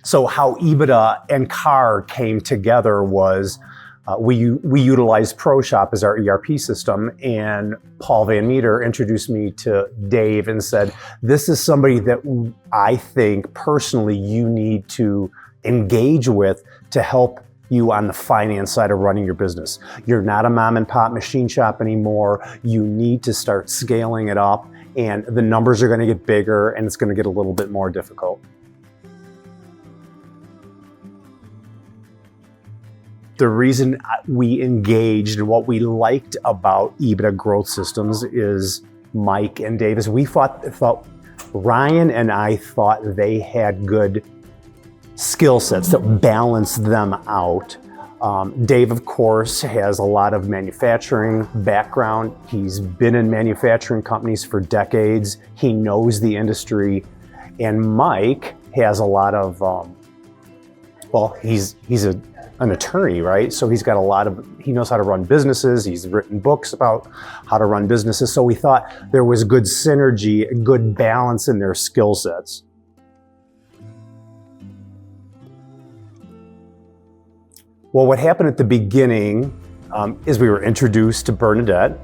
So how EBITDA and Carr came together was we utilized ProShop as our ERP system, and Paul Van Meter introduced me to Dave and said, this is somebody that I think personally you need to engage with to help you on the finance side of running your business. You're not a mom and pop machine shop anymore. You need to start scaling it up, and the numbers are going to get bigger and it's going to get a little bit more difficult. The reason we engaged and what we liked about EBITDA Growth Systems is Mike and Dave. We thought Ryan and I thought they had good skill sets that balanced them out. Dave, of course, has a lot of manufacturing background. He's been in manufacturing companies for decades. He knows the industry. And Mike has a lot of, he's an attorney, right? So he knows how to run businesses. He's written books about how to run businesses. So we thought there was good synergy, good balance in their skill sets. Well, what happened at the beginning is we were introduced to Bernadette,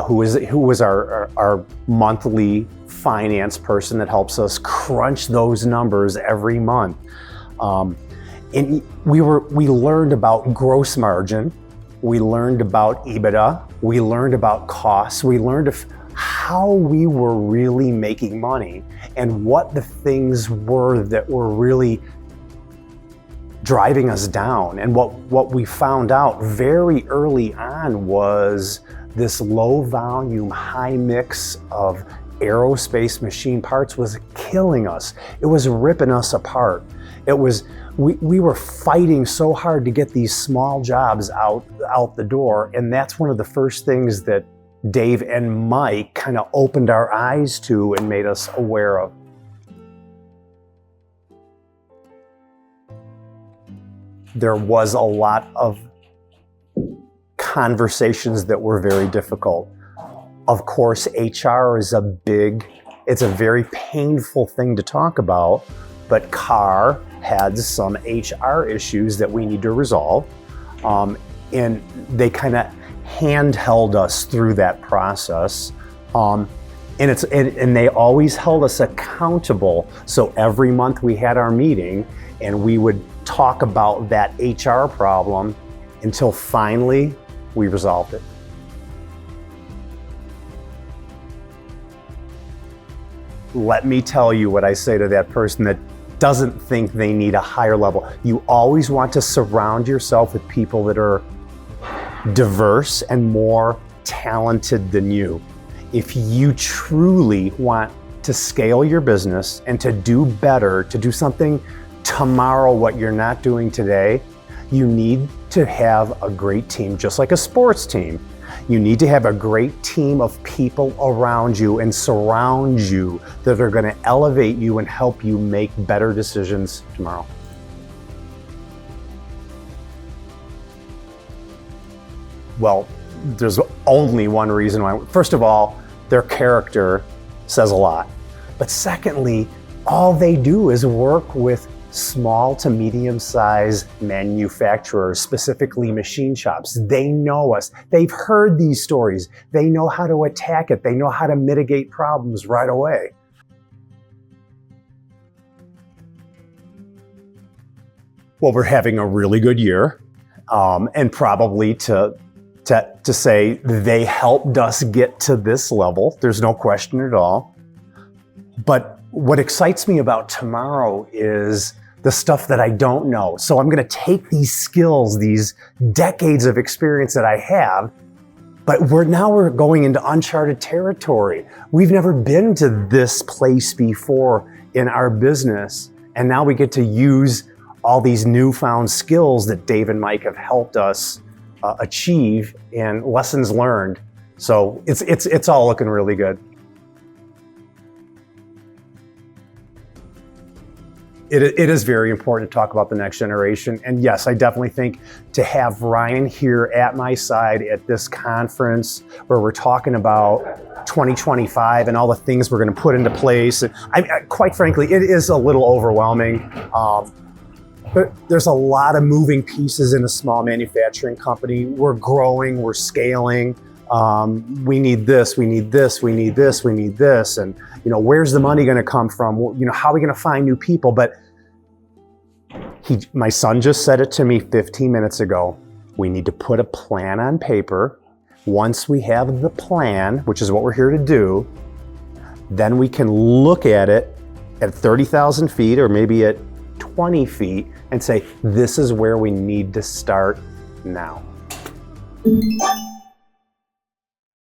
who was our monthly finance person that helps us crunch those numbers every month. And we learned about gross margin, we learned about EBITDA, we learned about costs, we learned of how we were really making money and what the things were that were really driving us down. And what we found out very early on was this low volume, high mix of aerospace machine parts was killing us. It was ripping us apart. We were fighting so hard to get these small jobs out the door, and that's one of the first things that Dave and Mike kind of opened our eyes to and made us aware of. There was a lot of conversations that were very difficult. Of course, HR is it's a very painful thing to talk about, but Carr had some HR issues that we need to resolve. And they kind of handheld us through that process. And they always held us accountable. So every month we had our meeting and we would talk about that HR problem until finally we resolved it. Let me tell you what I say to that person that doesn't think they need a higher level. You always want to surround yourself with people that are diverse and more talented than you. If you truly want to scale your business and to do better, to do something tomorrow what you're not doing today, you need to have a great team, just like a sports team. You need to have a great team of people around you and surround you that are going to elevate you and help you make better decisions tomorrow. Well, there's only one reason why. First of all, their character says a lot. But secondly, all they do is work with small to medium-sized manufacturers, specifically machine shops. They know us. They've heard these stories. They know how to attack it. They know how to mitigate problems right away. Well, we're having a really good year, and probably to say they helped us get to this level. There's no question at all. But what excites me about tomorrow is the stuff that I don't know. So I'm going to take these skills, these decades of experience that I have, but we're going into uncharted territory. We've never been to this place before in our business. And now we get to use all these newfound skills that Dave and Mike have helped us achieve and lessons learned. So it's all looking really good. It is very important to talk about the next generation. And yes, I definitely think to have Ryan here at my side at this conference where we're talking about 2025 and all the things we're going to put into place. And quite frankly, it is a little overwhelming. But there's a lot of moving pieces in a small manufacturing company. We're growing, we're scaling. We need this, we need this, we need this, we need this. And, where's the money going to come from? How are we going to find new people? But my son just said it to me 15 minutes ago. We need to put a plan on paper. Once we have the plan, which is what we're here to do, then we can look at it at 30,000 feet or maybe at 20 feet and say, this is where we need to start now.